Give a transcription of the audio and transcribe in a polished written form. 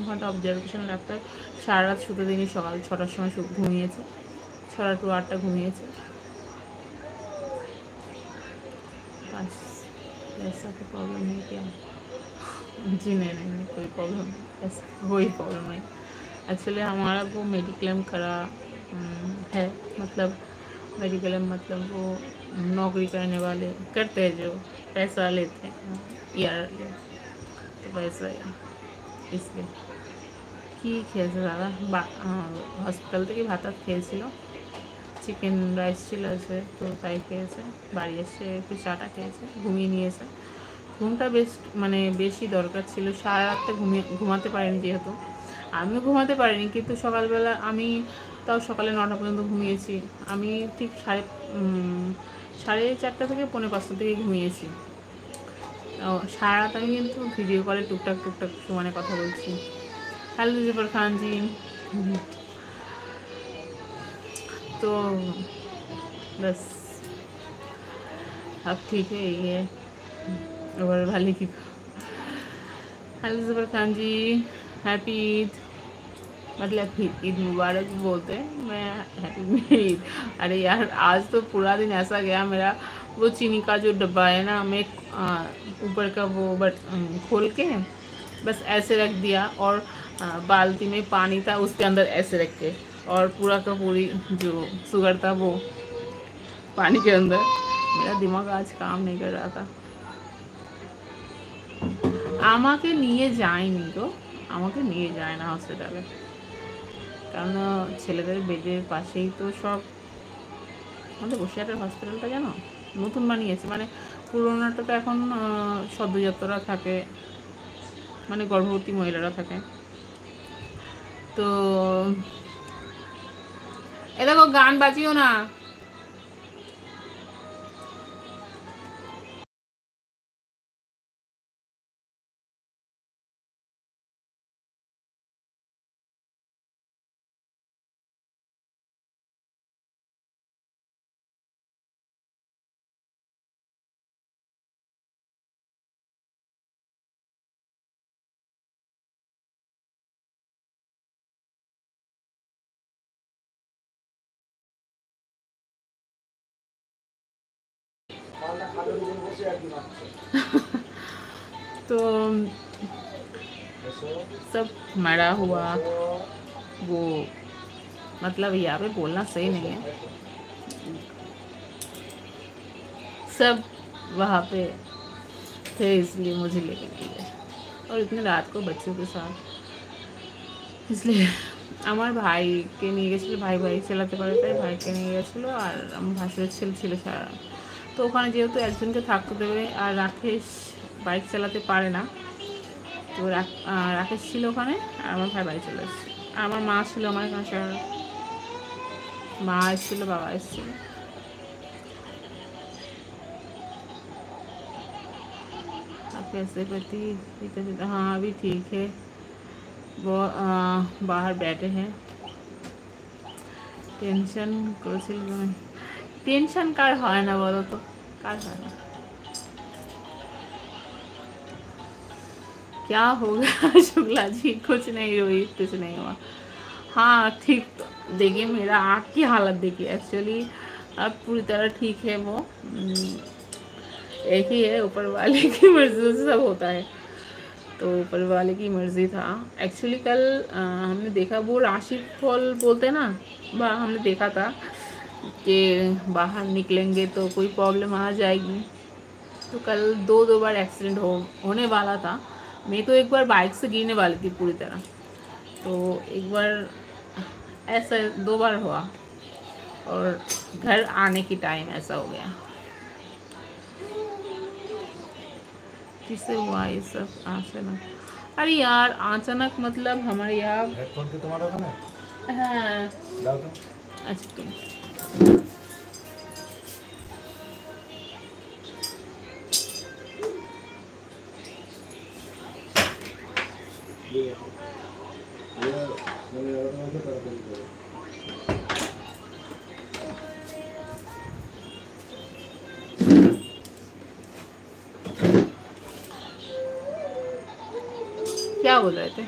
ঘন্টা অবজারভেশন রাখতে হয়। সারা রাত শুতে দিনই, সকাল 6টার সময় ঘুমিয়েছে, 6টা টু 8টা ঘুমিয়েছে। बस ऐसा कोई प्रॉब्लम है क्या? जी नहीं, कोई प्रॉब्लम नहीं, ऐसा कोई प्रॉब्लम नहीं। एक्चुअली हमारा वो मेडिक्लेम करा है, मतलब मेडिक्लेम मतलब वो नौकरी करने वाले करते हैं जो पैसा लेते हैं ईयरली, तो वैसा है इसलिए। কি খেয়েছে দাদা? হসপিটাল থেকে ভাত খেয়েছিল, চিকেন রাইস ছিল আছে, তো তাই খেয়েছে। বাড়ি এসে একটু চাটা খেয়েছে, ঘুমিয়ে নিয়েছে। ঘুমটা মানে বেশি দরকার ছিল, সারা রাতটা ঘুমাতে পারিনি, যেহেতু আমিও ঘুমাতে পারিনি, কিন্তু সকালবেলা আমি তাও সকালে 9টা পর্যন্ত ঘুমিয়েছি। আমি ঠিক 4:30 থেকে 4:45 থেকে ঘুমিয়েছি। সারা রাত আমি কিন্তু ভিডিও কলে টুকটাক মানে কথা বলছি। हेलो जफर खान जी। तो बस अब ठीक है, ये और वाले की। हेलो जफर खान जी, हैप्पी ईद, मतलब ईद मुबारक बोलते हैं, मैं हैप्पी ईद। अरे यार आज तो पूरा दिन ऐसा गया मेरा, वो चीनी का जो डब्बा है ना, मैं ऊपर का वो खोल के बस ऐसे रख दिया, और बाल्टी में पानी था उसके अंदर ऐसे रख के, और पूरा का पूरी जो शुगर था वो पानी के अंदर। मेरा दिमाग आज काम नहीं कर रहा था। আমাকে নিয়ে যায়নি তো, আমাকে নিয়ে যায় না হসপিটালে, কারণ ছেলেদের বেডের পাশেই তো সব। আমাদের বসিরহাটের হসপিটালটা জানো নতুন বানিয়েছে, মানে পুরোনোটা তো এখন সদ্যজাতরা থাকে, মানে গর্ভবতী মহিলারা থাকে। তো এ দেখো গান বাজিও না। तो सब मरा हुआ वो, मतलब यहाँ पे बोलना सही नहीं है, सब वहाँ पे थे इसलिए मुझे लेके नहीं गए, और इतने रात को बच्चों के साथ, इसलिए আমার ভাইকে নিয়ে গেছিলো, ভাই চালাতে পারে তাই ভাইকে নিয়ে গেছিলো, আর আমার ভাসুরের ছেলে ছিল সারা। তো ওখানে যেহেতু একজনকে থাকতে দেবে, আর রাকেশ বাইক চালাতে পারে না, তো রাকেশ ছিল ওখানে, আর আমার ভাই বাড়ি চলে এসেছে। আর আমার মা ছিল আমার এখানে সারা, মা এসেছিলো, বাবা এসেছিলো। कैसे पति पिता पिता? हाँ अभी ठीक है, वो बाहर बैठे हैं। টেনশন করেছিল, টেনশন কার হয় না বলো তো, কার হয় না? क्या होगा शुक्ला जी? कुछ नहीं, रोहित कुछ नहीं हुआ। हाँ ठीक, देखिए मेरा आँख की हालत देखिए, एक्चुअली अब पूरी तरह ठीक है वो, एक ही है, ऊपर वाले की मर्जी से सब होता है, तो ऊपर वाले की मर्जी था। एक्चुअली कल हमने देखा, वो राशि फल बोलते हैं ना, हमने देखा था कि बाहर निकलेंगे तो कोई प्रॉब्लम आ जाएगी, तो कल दो बार एक्सीडेंट होने वाला था। मैं तो एक बार बाइक से गिरने वाली थी पूरी तरह, तो एक बार ऐसा 2 बार हुआ, और घर आने की टाइम ऐसा हो गया। किससे हुआ ये सब? अचानक? अरे यार अचानक मतलब हमारे यहाँ, हाँ अच्छा तुम क्या बोल रहे थे?